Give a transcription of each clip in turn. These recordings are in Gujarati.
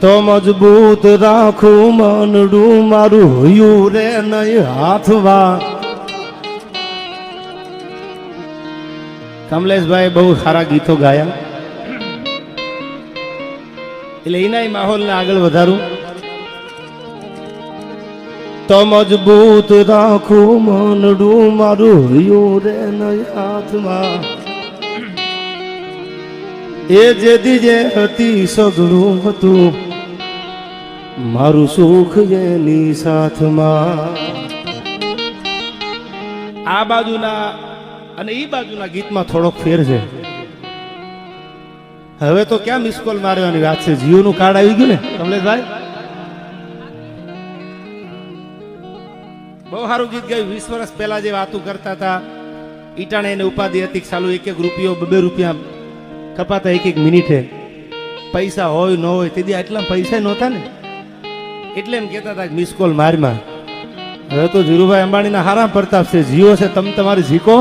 તો મજબૂત રાખું મનડું મારું હોયું રે નહીં હાથમાં. કમલેશભાઈ બહુ સારા ગીતો ગાયા, એટલે એના માહોલને આગળ વધારું. તો મજબૂત રાખું મનડું મારું હોયું રે નહીં હાથમાં. એ જે દીજે હતી સગળું હતું મારું સુખ એની સાથમાં. આ બાજુના અને એ બાજુના ગીતમાં થોડોક ફેર છે. હવે તો ક્યાં મિસકોલ મારવાની વાત છે, જીઓનું કાર્ડ આવી ગયું ને કમલેશભાઈ. બહુ સારું ગીત ગાયું. 20 વર્ષ પહેલા જે વાતો કરતા હતા, ઈટાણે એને ઉપાધિ હતી ચાલુ 1-1 રૂપિયો 2 રૂપિયા કપાતા 1-1 મિનિટે. પૈસા હોય ન હોય તેથી એટલા પૈસા નહોતા ને, એટલે એમ કહેતા હતા મિસ કોલ મારમાં. હવે તો ધીરુભાઈ અંબાણીના હારા પ્રતાપ છે, જીઓ છે, તમે તમારી ઝીકો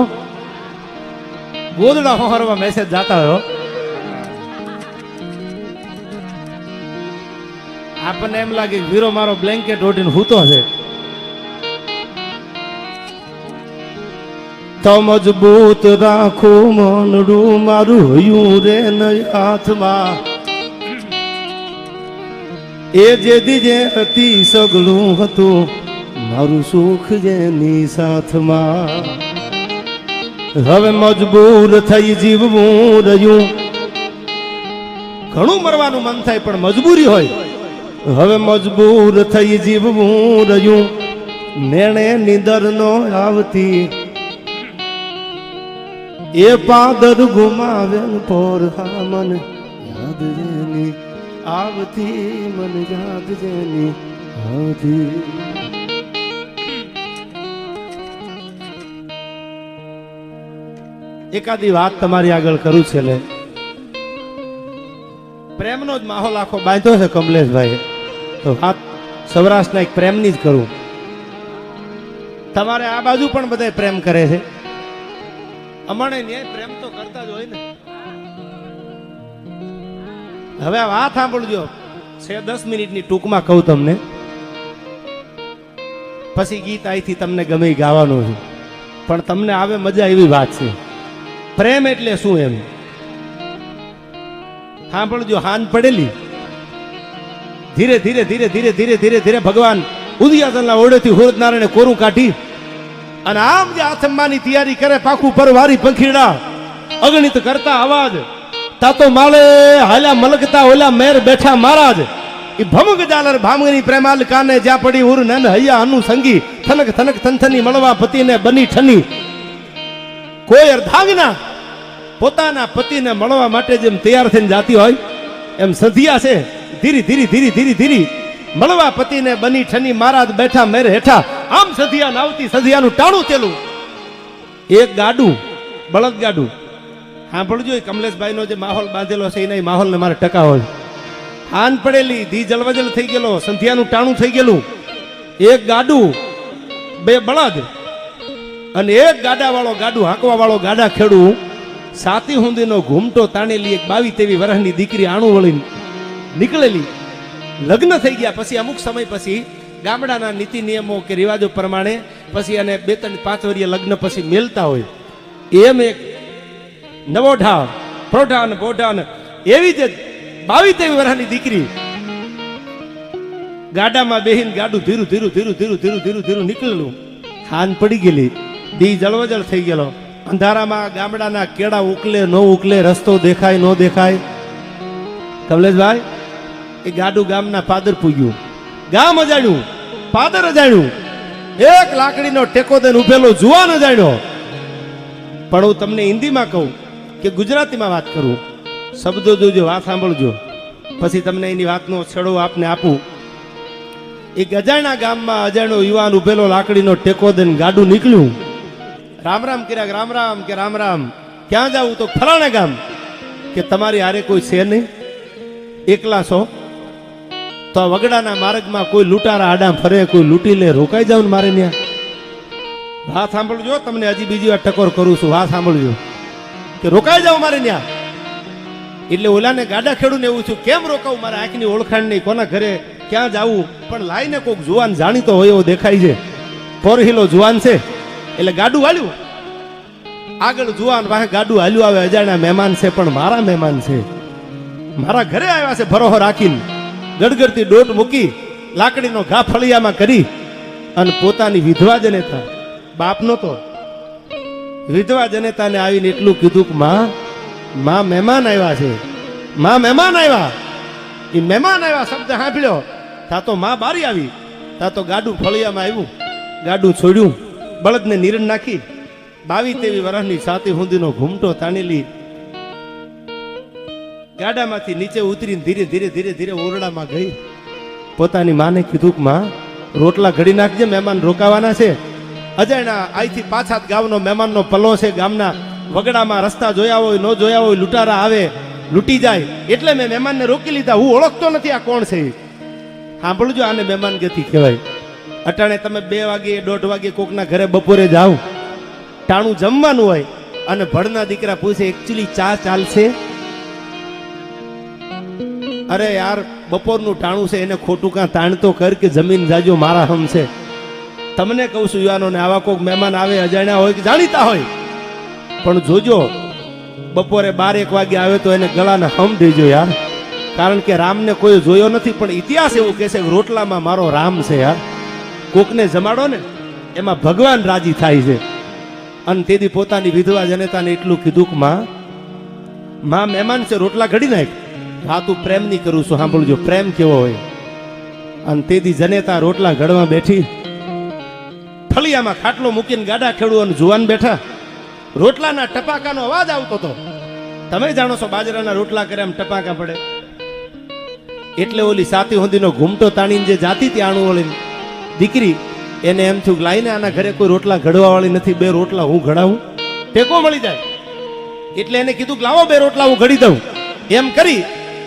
ગોદડા હોહરવા મેસેજ જાતા હોય. આપણને એમ લાગે વીરો મારો બ્લેન્કેટ ઓઢીને હૂતો છે. તો મજબૂત રાખું મનડું મારું હોયું રે નહીં હાથમાં. એ જે દીજે હતી સગળું હતું મારું સુખ જેની સાથમાં. હવે મજબૂર થઈ જીવવું રહ્યું. ઘણું મરવાનું મન થાય પણ મજબૂરી હોય. હવે મજબૂર થઈ જીવવું રહ્યું. નેણે નિદર નો આવતી એ પાદર ગુમાવે પર હા મને યાદ જેની આવતી, મને યાદ જેની આવતી. એકાદી વાત તમારી આગળ કરું છે. લે પ્રેમનો જ માહોલ આખો બાંધ્યો છે કમલેશભાઈ, તો વાત સૌરાષ્ટ્રના એક પ્રેમની જ કરું. તમારે આ બાજુ પણ બધા પ્રેમ કરે છે, અમારે ન્યાય પ્રેમ તો કરતા જ હોય ને. હવે આ વાત સાંભળજો, 10 મિનિટની ટૂંકમાં કહું તમને, પછી ગીત અહીંથી તમને ગમે ગાવાનું છે, પણ તમને આવે મજા એવી વાત છે. પ્રેમ એટલે શું એમ સાંભળજો. હાન પડેલી ધીરે ધીરે ધીરે ધીરે ધીરે ધીરે ધીરે ભગવાન ઉદયાતનના ઓરડેથી હુરતનારાયણે કોરું કાઢી અને આમ જે આથમવાની તૈયારી કરે, પાખું પરવારી પંખીડા અગણિત કરતા અવાજ, તાતો માળે હાલ્યા મલકતા ઓલા મેર બેઠા મહારાજ. એ ભમગ જાલર ભામગની પ્રેમાલ કાને જ્યાં પડી ઉર નન હૈયા અનુ સંગી થનક થનક થનથની મળવા પતિને બની ઠની. કોઈ અર્ધાંગના પોતાના પતિને મળવા માટે જેમ તૈયાર થઈને જાતી હોય એમ સંધિયા છે ધીરી ધીરી ધીરી ધીરી ધીરી મળવા પતિને બની ઠની. મહારાજ બેઠા મેર હેઠા. આમ સધિયા નાવતી, સધિયાનું ટાણું તેલું એક ગાડું, બળદ ગાડું. સાંભળજો, કમલેશભાઈ નો જે માહોલ બાંધેલો છે એના માહોલને મારે ટકા હોય. હાન પડેલી, ધી જલવજલ થઈ ગયેલો, સંધ્યાનું ટાણું થઈ ગયેલું, એક ગાડું, 2 બળદ અને એક ગાડા વાળો, ગાડું હાંકવા વાળો ગાડા ખેડું. સાતી હુંદીનો ઘૂમટો તાણેલી એક 22-23 વર્ષની દીકરી આણું વળી નીકળેલી. લગ્ન થઈ ગયા પછી અમુક સમય પછી ગામડાના નીતિ નિયમો કે રિવાજો પ્રમાણે પછી અને 2-3-5 વર્ષીય લગ્ન પછી મેલતા હોય એમ એક નવોઢા પ્રોઢા અને બોઢા એવી જ 22-23 વર્ષની દીકરી ગાડામાં બેહીને ગાડું ધીરું ધીરું ધીરું ધીરું ધીરું ધીરું ધીરું નીકળેલું. હાન પડી ગયેલી, દી જળવજળ થઈ ગયેલો. અંધારામાં ગામડાના કેળા ઉકલે ન ઉકલે, રસ્તો દેખાય ન દેખાય. કમલેશભાઈ એ ગાડું ગામના પાદર પૂગ્યું, ગામ અજાણ્યું, પાદર અજાણ્યું, એક લાકડીનો ટેકો દઈને ઉભેલો જુવાન અજાણ્યો. પણ હું તમને હિન્દીમાં કહું કે ગુજરાતીમાં વાત કરું, શબ્દો જોજો, વાત સાંભળજો, પછી તમને એની વાતનો છેડો આપને આપું. એક અજાણ્યા ગામમાં અજાણ્યો યુવાન ઉભેલો, લાકડીનો ટેકો દઈને ગાડું નીકળ્યું. રામ રામ કર્યા, રામ રામ કે રામ રામ. ક્યાં જાવું? તો ફલાણા ગામ. કે તમારી હારે કોઈ છે નહીં, એકલા છો? તો આ વગડાના માર્ગમાં કોઈ લૂંટારા આડા ફરે, કોઈ લૂંટી લે, રોકાઈ જાવ ને મારે ત્યાં. વાત સાંભળજો, તમને હજી બીજી વાર ટકોર કરું છું, વાત સાંભળજો કે રોકાઈ જાવ મારે ત્યાં. એટલે ઓલાને ગાડા ખેડૂને એવું થયું, કેમ રોકાવું, મારા આંખની ઓળખાણ નહીં, કોના ઘરે ક્યાં જાવું, પણ લાઈને કોક જુવાન જાણીતો હોય એવો દેખાય છે, ફોરહીલો જુવાન છે, એટલે ગાડું વાળ્યું. આગળ જુવાન વાહે ગાડું હાલ્યું આવે, અજાણ્યા મહેમાન છે, પણ મારા મહેમાન છે, મારા ઘરે આવ્યા છે, ભરોહો રાખીને ગડગડતી ડોટ મૂકી લાકડીનો ઘા ફળિયામાં કરી અને પોતાની વિધવા જનેતા, બાપ નહોતો, વિધવા જનેતાને આવીને એટલું કીધું કે માં મહેમાન આવ્યા છે, માં મહેમાન આવ્યા. એ મહેમાન આવ્યા શબ્દ સાંભળ્યો તા તો માં બારી આવી, તા તો ગાડું ફળિયામાં આવ્યું, ગાડું છોડ્યું, બળદને નીરણ નાખી 22-23 વર્ષની છાતી હુંદીનો ઘૂમટો તાણેલી ગાડામાંથી નીચે ઉતરીને ધીરે ધીરે ધીરે ધીરે ઓરડામાં ગઈ. પોતાની માને કીધું કે માં રોટલા ઘડી નાખજે, મહેમાન રોકાવાના છે. અજાણ્યા અહીંથી પાછા ગામનો મહેમાનનો પલ્લો છે, ગામના વગડામાં રસ્તા જોયા હોય ન જોયા હોય, લૂંટારા આવે લૂંટી જાય, એટલે મેં મહેમાનને રોકી લીધા. હું ઓળખતો નથી આ કોણ છે. સાંભળજો, આને મહેમાન ગતિ કહેવાય. અટાણે તમે 2 વાગે 1:30 વાગે કોકના ઘરે બપોરે જાઓ, ટાણું જમવાનું હોય અને ભણના દીકરા પૂછે એકચ્યુઅલી ચા ચાલશે? અરે યાર, બપોરનું ટાણું છે, એને ખોટું કાં તાણતો કર કે જમીન જાજો મારા હમ છે. તમને કહું છું યુવાનોને, આવા કોઈક મહેમાન આવે, અજાણ્યા હોય કે જાણીતા હોય, પણ જોજો બપોરે 12-1 વાગે આવે તો એને ગળાને હમ દેજો યાર. કારણ કે રામને કોઈ જોયો નથી, પણ ઇતિહાસ એવું કહે છે કે રોટલામાં મારો રામ છે યાર. કોકને જમાડો ને એમાં ભગવાન રાજી થાય છે. અને તેથી પોતાની વિધવા જનેતાને એટલું કીધું કે માં મહેમાન છે, રોટલા ઘડી નાખ. હા, તું પ્રેમ ની કરું છું, સાંભળજો પ્રેમ કેવો હોય. અને તેથી જનેતા રોટલા ઘડવા બેઠી, ફળિયામાં ખાટલો મૂકીને ગાડા ખેડૂ અને જુવાન બેઠા. રોટલાના ટપાકાનો અવાજ આવતો હતો. તમે જાણો છો બાજરાના રોટલા કરે એમ ટપાકા પડે, એટલે ઓલી સાતી હુંદીનો ઘૂમટો તાણીને જે જાતી હતી આણું વળી દીકરી, એને એમ થયું લાઈને આના ઘરે કોઈ રોટલા ઘડવા વાળી નથી, 2 રોટલા હું ઘડાવું, ટેકો મળી જાય. એટલે એને કીધું કે લાવો 2 રોટલા હું ઘડી દઉં. એમ કરી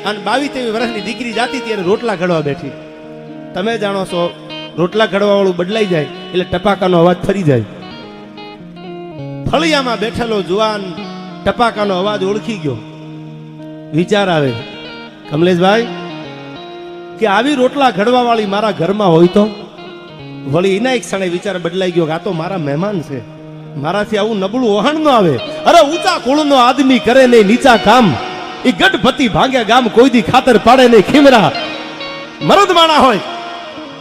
અને 22-23 વર્ષની દીકરી જાતી હતી અને રોટલા ઘડવા બેઠી. તમે જાણો છો રોટલા ઘડવા વાળું બદલાઈ જાય એટલે ટપાકાનો અવાજ ફરી જાય. ફળિયામાં બેઠેલો જુવાન ટપાકાનો અવાજ ઓળખી ગયો. વિચાર આવે, કમલેશભાઈ, કે આવી રોટલા ઘડવા વાળી મારા ઘરમાં હોય તો. વળી એના એક ક્ષણે વિચાર બદલાઈ ગયો કે આ તો મારા મહેમાન છે, મારાથી આવું નબળું વહાણ ન આવે. અરે ઊંચા કુળનો આદમી કરે નહીં નીચા કામ, એ ગઢપતિ ભાંગે ગામ કોઈ દી ખાતર પાડે નહીં ખીમરા. મરદ માણા હોય,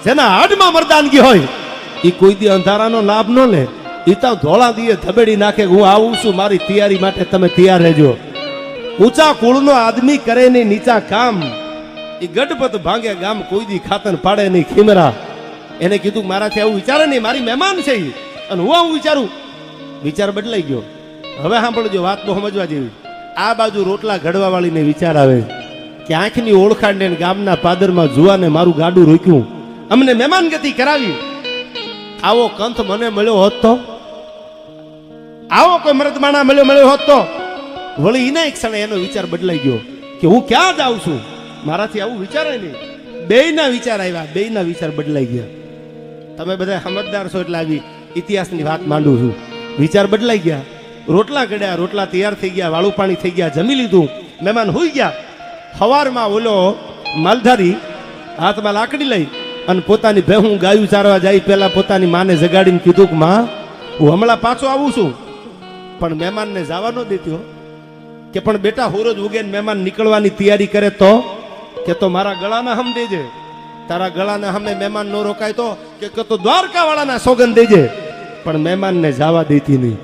જેના હાડમાં મરદાનગી હોય, એ કોઈ દી અંધારાનો લાભ ન લે. એ તો ધોળા દીએ ધબેડી નાખે, હું આવું છું, મારી તૈયારી માટે તમે તૈયાર રહેજો. ઊંચા કુળનો આદમી કરે નહીં નીચા કામ, એ ગઢપત ભાંગે ગામ કોઈ દી ખાતર પાડે નહીં ખીમરા. એને કીધું મારાથી આવું વિચારે નહીં, મારી મહેમાન છે અને હું આવું વિચારું. વિચાર બદલાઈ ગયો. હવે સાંભળજો, વાત બહુ સમજવા જેવી. આ બાજુ રોટલા ઘડવા વાળીને વિચાર આવે કે આંખની ઓળખાણ ને ગામના પાદરમાં જુવાને મારું ગાડું રોક્યું, અમને મહેમાન ગતિ કરાવી. આવો કંથ મને મળ્યો હોત તો, આવો કોઈ મરદમાણા મળ્યો હોત તો. વળી એના એક ક્ષણે એનો વિચાર બદલાઈ ગયો કે હું ક્યાં જાઉં છું, મારાથી આવું વિચારાય નહીં. બેયના વિચાર આવ્યા, બેયના વિચાર બદલાઈ ગયા. તમે બધા સમજદાર છો એટલે આવી ઇતિહાસની વાત માંડું છું. વિચાર બદલાઈ ગયા. રોટલા ઘડ્યા, રોટલા તૈયાર થઈ ગયા, વાળું પાણી થઈ ગયા, જમી લીધું, મહેમાન હોઈ ગયા. સવારમાં ઓલો માલધારી હાથમાં લાકડી લઈ અને પોતાની ભેહું ગાયું ચારવા જાય પહેલા પોતાની માને જગાડીને કીધું કે માં, હું હમણાં પાછો આવું છું, પણ મહેમાનને જવા ન દેતી. કે પણ બેટા હોરોજ ઉગે મહેમાન નીકળવાની તૈયારી કરે તો, કે તો મારા ગળાના હમ દેજે, તારા ગળાના હમે મહેમાન નો રોકાય તો, કે તો દ્વારકા વાળાના સોગન દેજે, પણ મહેમાનને જવા દેતી નહીં.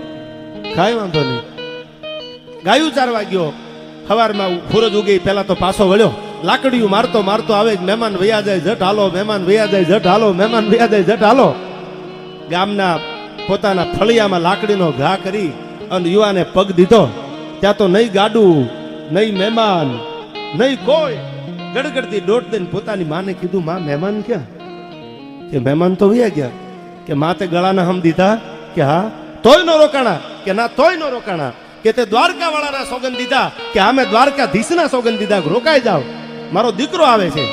કાંઈ વાંધો નહીં. ગાયું ચારવા ગયો, સવારમાં સૂરજ ઉગે પહેલા તો પાછો વળ્યો, લાકડીયું મારતો મારતો આવે, મહેમાન વયા જાય જટ હાલો, મહેમાન વયા જાય જટ હાલો, મહેમાન વયા જાય જટ હાલો. ગામના પોતાના ફળિયામાં લાકડીનો ઘા કરી અને યુવાને પગ દીધો. ત્યાં તો નહીં ગાડું, નહીં મહેમાન, નહીં કોઈ. ગડગડતી દોટ દઈને પોતાની માને કીધું, માં મહેમાન ક્યાં? કે મહેમાન તો વયા ગયા. કે માં તે ગળાના હમ દીધા? કે હા. તોય નો રોકાણા? કે ના તોય નો રોકાણા. કે તે દ્વારકા વાળાના સોગંદ દીધા? કે અમે દ્વારકાધીશના સોગંદ દીધા, રોકાઈ જાવ, મારો દીકરો આવે છે.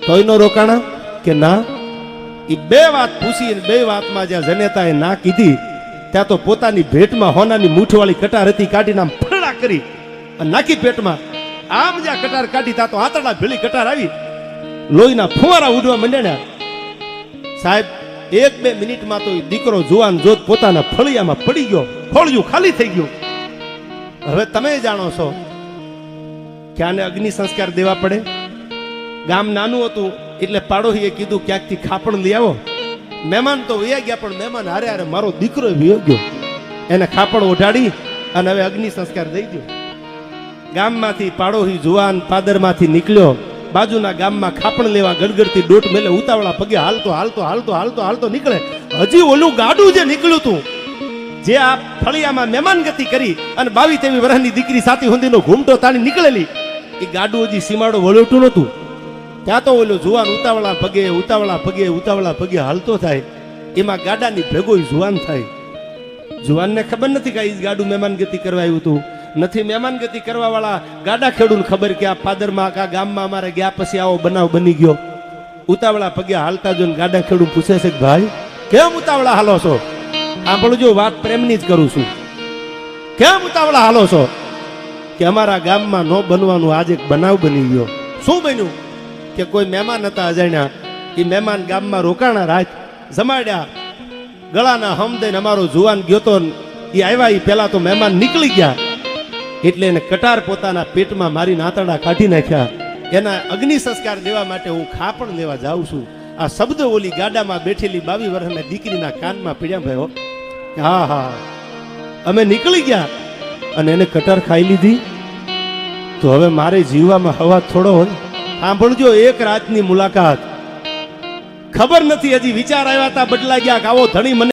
તોય નો રોકાણા? કે ના. એ 2 વાત પૂછી, 2 વાતમાં જ્યાં જનેતાએ ના કીધી ત્યાં તો પોતાની ભેટમાં હોનાની મૂઠવાળી કટાર હતી, કાઢીને આમ ફરડા કરી અને નાખી પેટમાં. આમ જ્યાં કટાર કાઢી તા તો આતરડા ભેળી કટાર આવી લોહીના ફુવારા ઉડવા માંડ્યા. સાહેબ 1-2 મિનિટમાં તો એ દીકરો જુવાન જોત પોતાના ફળિયામાં પડી ગયો, ફળિયું ખાલી થઈ ગયું. હવે તમે જાણો છો કે આને અગ્નિ સંસ્કાર દેવા પડે. ગામ નાનું હતું એટલે પાડોશીએ કીધું ક્યાંકથી ખાપણ લઈ આવો. મહેમાન તો વયા ગયા પણ મહેમાન હારે હારે મારો દીકરો વયો ગયો. એને ખાપણ ઓઢાડી અને હવે અગ્નિ સંસ્કાર દઈ દો. ગામમાંથી પાડોશી જુવાન પાદરમાંથી નીકળ્યો, બાજુના ગામમાં ખાપણ લેવા ગડગડતી દોટ મેલે ઉતાવળા પગે હાલતો હાલતો હાલતો હાલતો હાલતો નીકળે. હજી ઓલું ગાડું જે નીકળ્યું હતું, જે આ ફળિયામાં મહેમાન ગતિ કરી અને 22-23 વર્ષની દીકરી સાથી હુંદીનો ઘૂમટો તાણી નીકળેલી, એ ગાડું હજી સીમાડો વળોટું નહોતું. ત્યાં તો ઓલો જુવાન ઉતાવળા પગે ઉતાવળા પગે ઉતાવળા પગે હાલતો થાય. એમાં ગાડાની ભેગો જુવાન થાય. જુવાનને ખબર નથી કે આ ગાડું મહેમાન ગતિ કરવા આવ્યું હતું. નથી મહેમાન ગતિ કરવા વાળા ગાડા ખેડૂને ખબર કે આ પાદરમાં આ ગામમાં અમારે ગયા પછી આવો બનાવ બની ગયો. ઉતાવળા પગે હાલતા જોઈને ગાડા ખેડૂ પૂછે છે કે ભાઈ કેમ ઉતાવળા હાલો છો? સાંભળજો, વાત પ્રેમની જ કરું છું. કેમ ઉતાવળા હાલો છો? કે અમારા ગામમાં ન બનવાનું આજે એક બનાવ બની ગયો. શું બન્યું? કે કોઈ મહેમાન હતા અજાણ્યા, એ મહેમાન ગામમાં રોકાણા, રાત જમાડ્યા, ગળાના હમ દઈને અમારો જુવાન ગયો તો એ આવ્યા. એ પહેલા તો મહેમાન નીકળી ગયા એટલે એને કટાર પોતાના પેટમાં મારીને આંતરડા કાઢી નાખ્યા. એના અગ્નિ સંસ્કાર દેવા માટે હું ખાપણ લેવા જાઉં છું. આ શબ્દ ઓલી ગાડામાં બેઠેલી 22 વર્ષની દીકરીના કાનમાં પડ્યા. ભાઈ હા હા, અમે નીકળી ગયા અને એને કટાર ખાઈ લીધી. તો હવે મારે જીવવામાં હવા થોડો હોય. સાંભળજો, એક રાતની મુલાકાત, ખબર નથી હજી વિચાર આવ્યા હતા બદલાઈ ગયા કે આવો ધણી મને